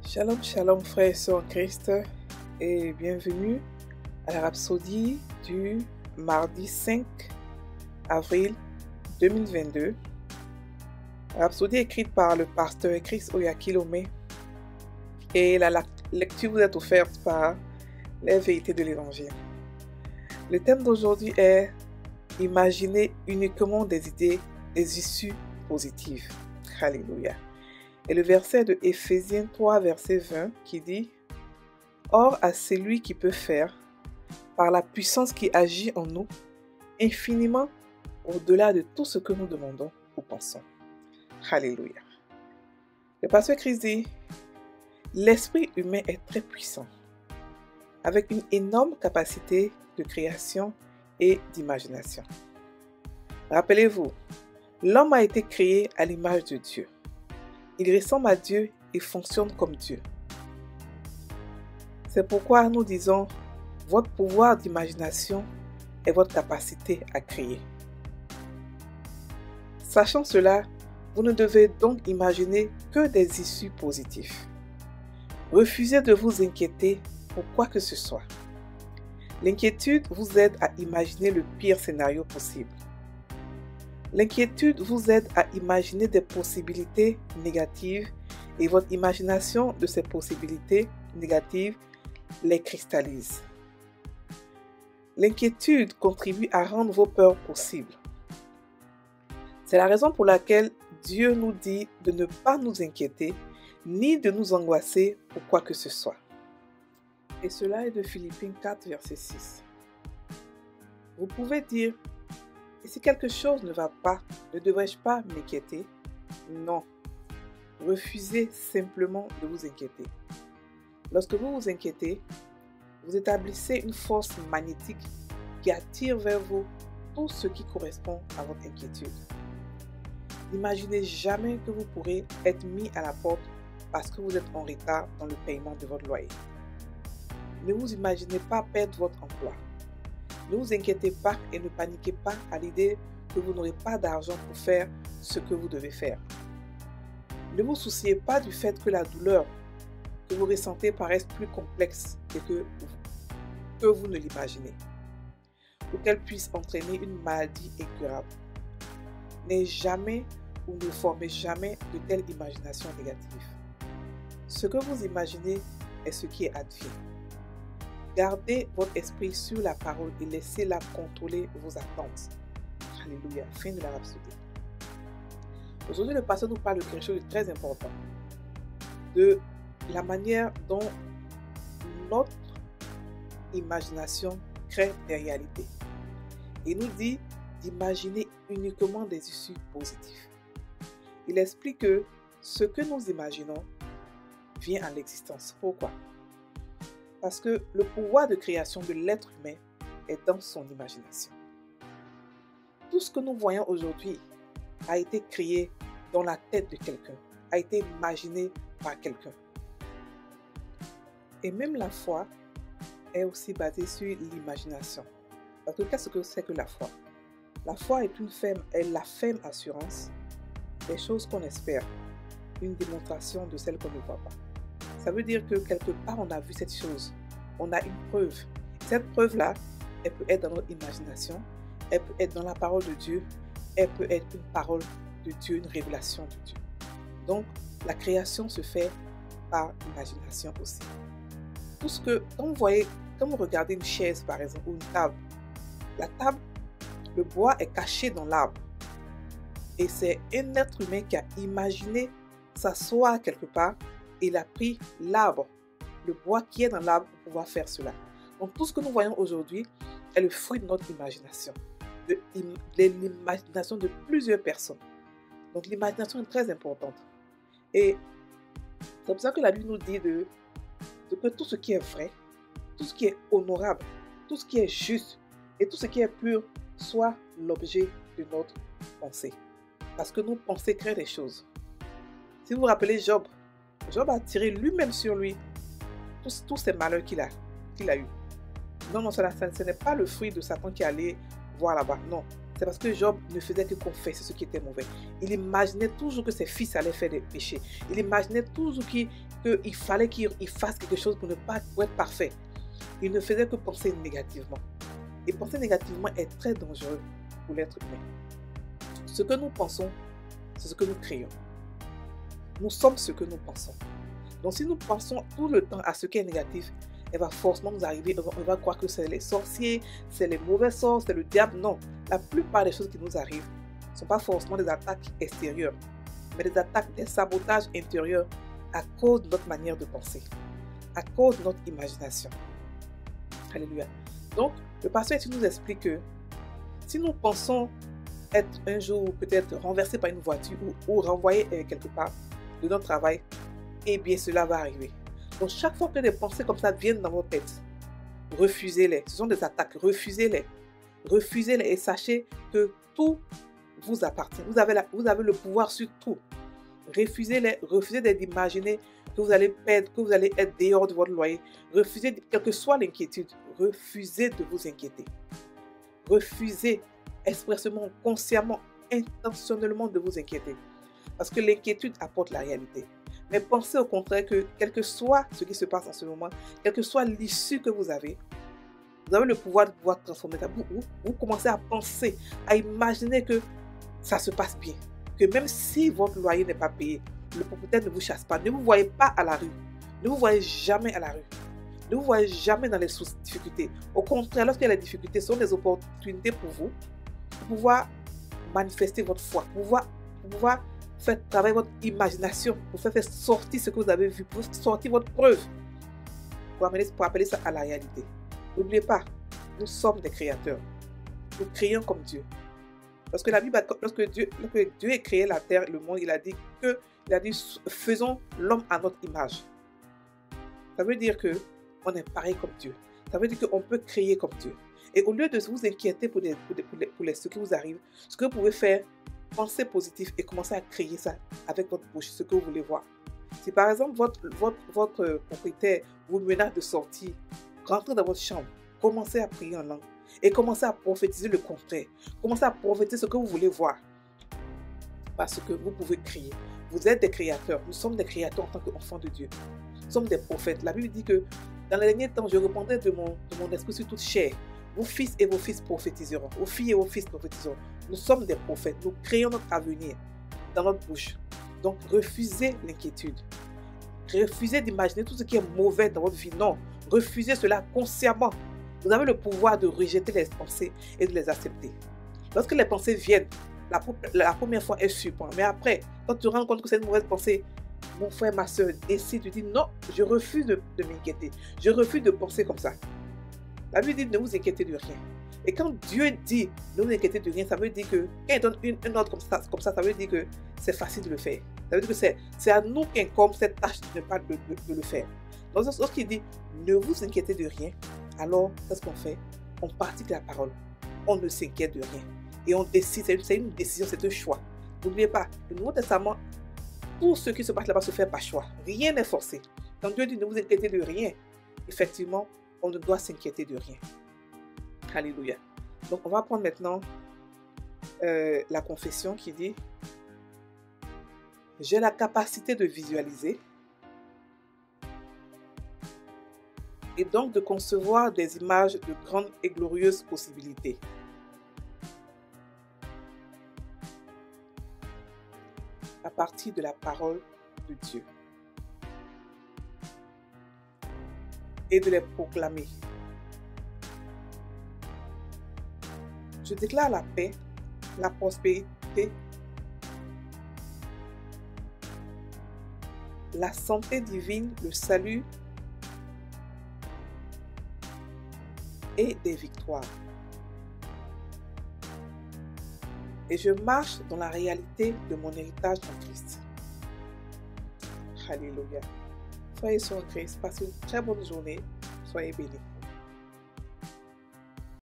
Shalom, shalom frères et sœurs en Christ et bienvenue à la rhapsodie du mardi 5 avril 2022. Rhapsodie écrite par le pasteur Chris Oyakilome et la lecture vous est offerte par les vérités de l'évangile. Le thème d'aujourd'hui est imaginer uniquement des idées, des issues positives. Alléluia. Et le verset de Éphésiens 3, verset 20 qui dit « Or à celui qui peut faire, par la puissance qui agit en nous, infiniment au-delà de tout ce que nous demandons ou pensons. » Alléluia. Le pasteur Christ dit « L'esprit humain est très puissant, avec une énorme capacité de création et d'imagination. Rappelez-vous, l'homme a été créé à l'image de Dieu. Il ressemble à Dieu et fonctionne comme Dieu. C'est pourquoi nous disons, votre pouvoir d'imagination est votre capacité à créer. Sachant cela, vous ne devez donc imaginer que des issues positives. Refusez de vous inquiéter pour quoi que ce soit. L'inquiétude vous aide à imaginer le pire scénario possible. L'inquiétude vous aide à imaginer des possibilités négatives et votre imagination de ces possibilités négatives les cristallise. L'inquiétude contribue à rendre vos peurs possibles. C'est la raison pour laquelle Dieu nous dit de ne pas nous inquiéter ni de nous angoisser pour quoi que ce soit. Et cela est de Philippiens 4, verset 6. Vous pouvez dire, et si quelque chose ne va pas, ne devrais-je pas m'inquiéter? Non. Refusez simplement de vous inquiéter. Lorsque vous vous inquiétez, vous établissez une force magnétique qui attire vers vous tout ce qui correspond à votre inquiétude. N'imaginez jamais que vous pourrez être mis à la porte parce que vous êtes en retard dans le paiement de votre loyer. Ne vous imaginez pas perdre votre emploi. Ne vous inquiétez pas et ne paniquez pas à l'idée que vous n'aurez pas d'argent pour faire ce que vous devez faire. Ne vous souciez pas du fait que la douleur que vous ressentez paraisse plus complexe que vous ne l'imaginez, ou qu'elle puisse entraîner une maladie incurable. N'ayez jamais ou ne formez jamais de telles imaginations négatives. Ce que vous imaginez est ce qui est advient. Gardez votre esprit sur la parole et laissez-la contrôler vos attentes. Alléluia. Fin de la rhapsodie. Aujourd'hui, le pasteur nous parle de quelque chose de très important. De la manière dont notre imagination crée des réalités. Il nous dit d'imaginer uniquement des issues positives. Il explique que ce que nous imaginons vient à l'existence. Pourquoi? Parce que le pouvoir de création de l'être humain est dans son imagination. Tout ce que nous voyons aujourd'hui a été créé dans la tête de quelqu'un, a été imaginé par quelqu'un. Et même la foi est aussi basée sur l'imagination. Parce que qu'est-ce que c'est que la foi? La foi est la ferme assurance des choses qu'on espère, une démonstration de celles qu'on ne voit pas. Ça veut dire que quelque part, on a vu cette chose. On a une preuve. Cette preuve-là, elle peut être dans notre imagination, elle peut être dans la parole de Dieu, elle peut être une parole de Dieu, une révélation de Dieu. Donc, la création se fait par imagination aussi. Tout ce que, quand vous regardez une chaise, par exemple, ou une table, la table, le bois est caché dans l'arbre. Et c'est un être humain qui a imaginé s'asseoir quelque part. Il a pris l'arbre, le bois qui est dans l'arbre pour pouvoir faire cela. Donc tout ce que nous voyons aujourd'hui est le fruit de notre imagination, de l'imagination de plusieurs personnes. Donc l'imagination est très importante. Et c'est pour ça que la Bible nous dit de que tout ce qui est vrai, tout ce qui est honorable, tout ce qui est juste et tout ce qui est pur soit l'objet de notre pensée. Parce que nos pensées créent des choses. Si vous vous rappelez Job a tiré lui-même sur lui tous ces malheurs qu'il a eu. Non, ce n'est pas le fruit de Satan qui allait voir là-bas. Non, C'est parce que Job ne faisait que confesser ce qui était mauvais. Il imaginait toujours que ses fils allaient faire des péchés. Il imaginait toujours qu'il fallait qu'il fasse quelque chose pour être parfait. Il ne faisait que penser négativement. Et penser négativement est très dangereux pour l'être humain. Ce que nous pensons, c'est ce que nous créons. Nous sommes ce que nous pensons. Donc si nous pensons tout le temps à ce qui est négatif, elle va forcément nous arriver, on va croire que c'est les sorciers, c'est les mauvais sorts, c'est le diable. Non, la plupart des choses qui nous arrivent ne sont pas forcément des attaques extérieures, mais des attaques, des sabotages intérieurs à cause de notre manière de penser, à cause de notre imagination. Alléluia. Donc, le pasteur ici nous explique que si nous pensons être un jour peut-être renversé par une voiture ou renvoyé quelque part de notre travail, eh bien cela va arriver. Donc chaque fois que des pensées comme ça viennent dans votre tête, refusez-les. Ce sont des attaques, refusez-les. Refusez-les et sachez que tout vous appartient. Vous avez le pouvoir sur tout. Refusez-les, refusez d'imaginer que vous allez perdre, que vous allez être dehors de votre loyer. Refusez, quelle que soit l'inquiétude, refusez de vous inquiéter. Refusez expressément, consciemment, intentionnellement de vous inquiéter. Parce que l'inquiétude apporte la réalité. Mais pensez au contraire que, quel que soit ce qui se passe en ce moment, quelle que soit l'issue que vous avez le pouvoir de pouvoir transformer ça. Vous commencez à penser, à imaginer que ça se passe bien. Que même si votre loyer n'est pas payé, le propriétaire ne vous chasse pas. Ne vous voyez pas à la rue. Ne vous voyez jamais à la rue. Ne vous voyez jamais dans les difficultés. Au contraire, lorsqu'il y a des difficultés, ce sont des opportunités pour vous, pour pouvoir manifester votre foi, pour pouvoir faire travailler votre imagination, pour faire sortir ce que vous avez vu, pour sortir votre preuve, pour appeler ça à la réalité. N'oubliez pas, nous sommes des créateurs. Nous créons comme Dieu. Parce que la Bible, lorsque Dieu a créé la terre et le monde, il a dit faisons l'homme à notre image. Ça veut dire qu'on est pareil comme Dieu. Ça veut dire qu'on peut créer comme Dieu. Et au lieu de vous inquiéter pour ce qui vous arrive, ce que vous pouvez faire, pensez positif et commencez à créer ça avec votre bouche, ce que vous voulez voir. Si par exemple votre propriétaire vous menace de sortir, rentrez dans votre chambre, commencez à prier en langue et commencez à prophétiser le contraire. Commencez à prophétiser ce que vous voulez voir. Parce que vous pouvez crier. Vous êtes des créateurs. Nous sommes des créateurs en tant qu'enfants de Dieu. Nous sommes des prophètes. La Bible dit que dans les derniers temps, je répandrai de mon esprit sur toute chair. Vos fils et vos fils prophétiseront. Vos filles et vos fils prophétiseront. Nous sommes des prophètes. Nous créons notre avenir dans notre bouche. Donc, refusez l'inquiétude. Refusez d'imaginer tout ce qui est mauvais dans votre vie. Non, refusez cela consciemment. Vous avez le pouvoir de rejeter les pensées et de les accepter. Lorsque les pensées viennent, la première fois, elles surprennent. Mais après, quand tu te rends compte que c'est une mauvaise pensée, mon frère, ma soeur, décide, tu dis non, je refuse de m'inquiéter. Je refuse de penser comme ça. La Bible dit ne vous inquiétez de rien. Et quand Dieu dit ne vous inquiétez de rien, ça veut dire que quand il donne une ordre comme ça, ça veut dire que c'est facile de le faire. Ça veut dire que c'est à nous qu'incombe cette tâche de ne pas de le faire. Donc lorsqu'il dit ne vous inquiétez de rien, alors qu'est-ce qu'on fait? On pratique la parole. On ne s'inquiète de rien. Et on décide, c'est une décision, c'est un choix. N'oubliez pas, le Nouveau Testament, tout ce qui se passe là-bas se fait par choix. Rien n'est forcé. Quand Dieu dit ne vous inquiétez de rien, effectivement, on ne doit s'inquiéter de rien. Alléluia. Donc, on va prendre maintenant la confession qui dit « J'ai la capacité de visualiser et donc de concevoir des images de grandes et glorieuses possibilités. À partir de la parole de Dieu et de les proclamer. Je déclare la paix, la prospérité, la santé divine, le salut et des victoires. Et je marche dans la réalité de mon héritage en Christ. Alléluia. Soyez sur Christ, passez une très bonne journée. Soyez bénis.